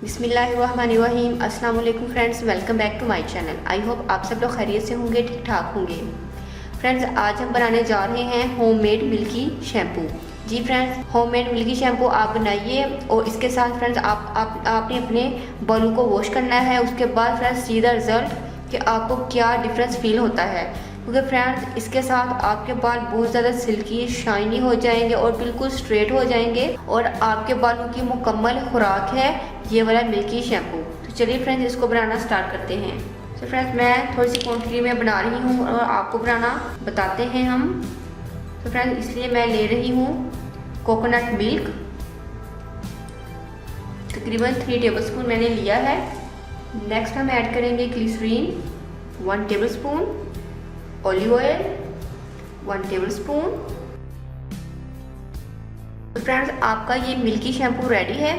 बिस्मिल्लाहिर्रहमानिर्रहीम। अस्सलाम वालेकुम friends, welcome back to my channel. I hope आप सब लोग खैरियत से होंगे, ठीक ठाक होंगे। फ्रेंड्स, आज हम बनाने जा रहे हैं होममेड मिल्की शैम्पू। जी फ्रेंड्स, होममेड मिल्की शैम्पू आप बनाइए और इसके साथ फ्रेंड्स आपने अपने बालों को वॉश करना है। उसके बाद फ्रेंड्स सीधा रिजल्ट कि आपको क्या डिफरेंस फील होता है, क्योंकि फ्रेंड्स इसके साथ आपके बाल बहुत ज़्यादा सिल्की शाइनी हो जाएंगे और बिल्कुल स्ट्रेट हो जाएंगे और आपके बालों की मुकम्मल खुराक है ये वाला मिल्की शैम्पू। तो चलिए फ्रेंड्स इसको बनाना स्टार्ट करते हैं। तो फ्रेंड्स मैं थोड़ी सी क्वांटिटी में बना रही हूँ और आपको बनाना बताते हैं हम। तो फ्रेंड्स इसलिए मैं ले रही हूँ कोकोनट मिल्क, तकरीबन 3 टेबलस्पून मैंने लिया है। नेक्स्ट हम ऐड करेंगे glycerine 1 tablespoon, olive oil 1 tablespoon. तो फ्रेंड्स आपका ये मिल्की शैम्पू रेडी है।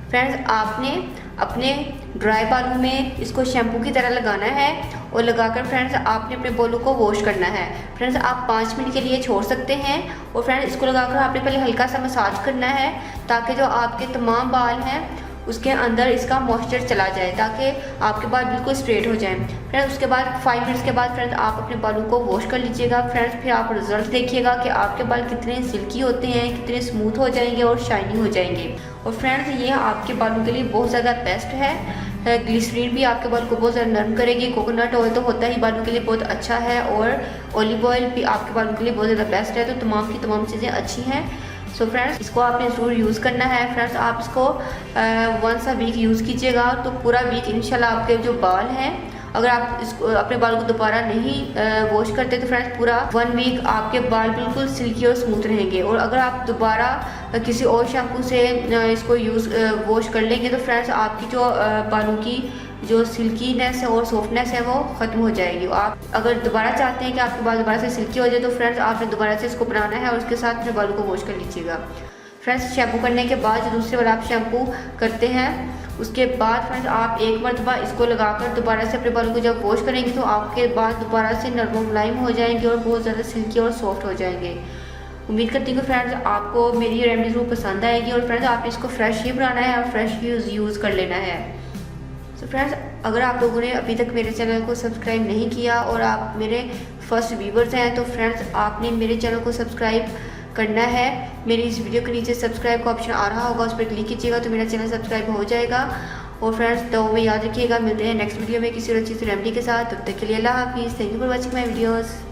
फ्रेंड्स आपने अपने ड्राई बालों में इसको शैम्पू की तरह लगाना है और लगाकर फ्रेंड्स आपने अपने बालों को वॉश करना है। फ्रेंड्स आप 5 मिनट के लिए छोड़ सकते हैं और फ्रेंड्स इसको लगाकर आपने पहले हल्का सा मसाज करना है ताकि जो आपके तमाम बाल हैं उसके अंदर इसका मॉइस्चर चला जाए, ताकि आपके बाल बिल्कुल स्ट्रेट हो जाएं। फ्रेंड्स उसके बाद 5 मिनट्स के बाद फ्रेंड्स आप अपने बालों को वॉश कर लीजिएगा। फ्रेंड्स फिर आप रिजल्ट देखिएगा कि आपके बाल कितने सिल्की होते हैं, कितने स्मूथ हो जाएंगे और शाइनी हो जाएंगे। और फ्रेंड्स ये आपके बालों के लिए बहुत ज़्यादा बेस्ट है। ग्लिसरीन भी आपके बाल को बहुत ज़्यादा नरम करेगी। कोकोनट ऑयल तो होता ही बालों के लिए बहुत अच्छा है और ऑलिव ऑयल भी आपके बालों के लिए बहुत ज़्यादा बेस्ट है। तो तमाम की तमाम चीज़ें अच्छी हैं। सो फ्रेंड्स इसको आपने ज़रूर यूज़ करना है। फ्रेंड्स आप इसको वंस अ वीक यूज़ कीजिएगा तो पूरा वीक इंशाल्लाह आपके जो बाल हैं, अगर आप इसको अपने बाल को दोबारा नहीं वॉश करते तो फ्रेंड्स पूरा 1 वीक आपके बाल बिल्कुल सिल्की और स्मूथ रहेंगे। और अगर आप दोबारा किसी और शैम्पू से इसको वॉश कर लेंगे तो फ्रेंड्स आपकी जो बालों की जो सिल्कीनेस है और सॉफ्टनेस है वो ख़त्म हो जाएगी। आप अगर दोबारा चाहते हैं कि आपके बाल दोबारा से सिल्की हो जाए तो फ्रेंड्स आपने दोबारा से इसको बनाना है और उसके साथ अपने बालों को वॉश कर लीजिएगा। फ्रेंड्स शैम्पू करने के बाद जो दूसरे वाला आप शैम्पू करते हैं उसके बाद फ्रेंड्स आप एक मरतबा इसको लगाकर दोबारा से अपने बालों को जब वॉश करेंगे तो आपके बाल दोबारा से नरम मुलायम हो जाएंगे और बहुत ज़्यादा सिल्की और सॉफ्ट हो जाएंगे। उम्मीद करती हूँ कि फ्रेंड्स आपको मेरी ये रेमेडी ज़रूर पसंद आएगी और फ्रेंड्स आप इसको फ्रेश ही बनाना है और फ्रेश ही यूज़ कर लेना है। तो फ्रेंड्स अगर आप लोगों ने अभी तक मेरे चैनल को सब्सक्राइब नहीं किया और आप मेरे फर्स्ट व्यूवर्स हैं तो फ्रेंड्स आपने मेरे चैनल को सब्सक्राइब करना है। मेरी इस वीडियो के नीचे सब्सक्राइब का ऑप्शन आ रहा होगा, उस पर क्लिक कीजिएगा तो मेरा चैनल सब्सक्राइब हो जाएगा। और फ्रेंड्स तो में याद रखिएगा, मिलते हैं नेक्स्ट वीडियो में किसी और अच्छी सी रेमेडी के साथ। तब तक के लिए अल्लाह हाफिज़। Thank you for watching my videos.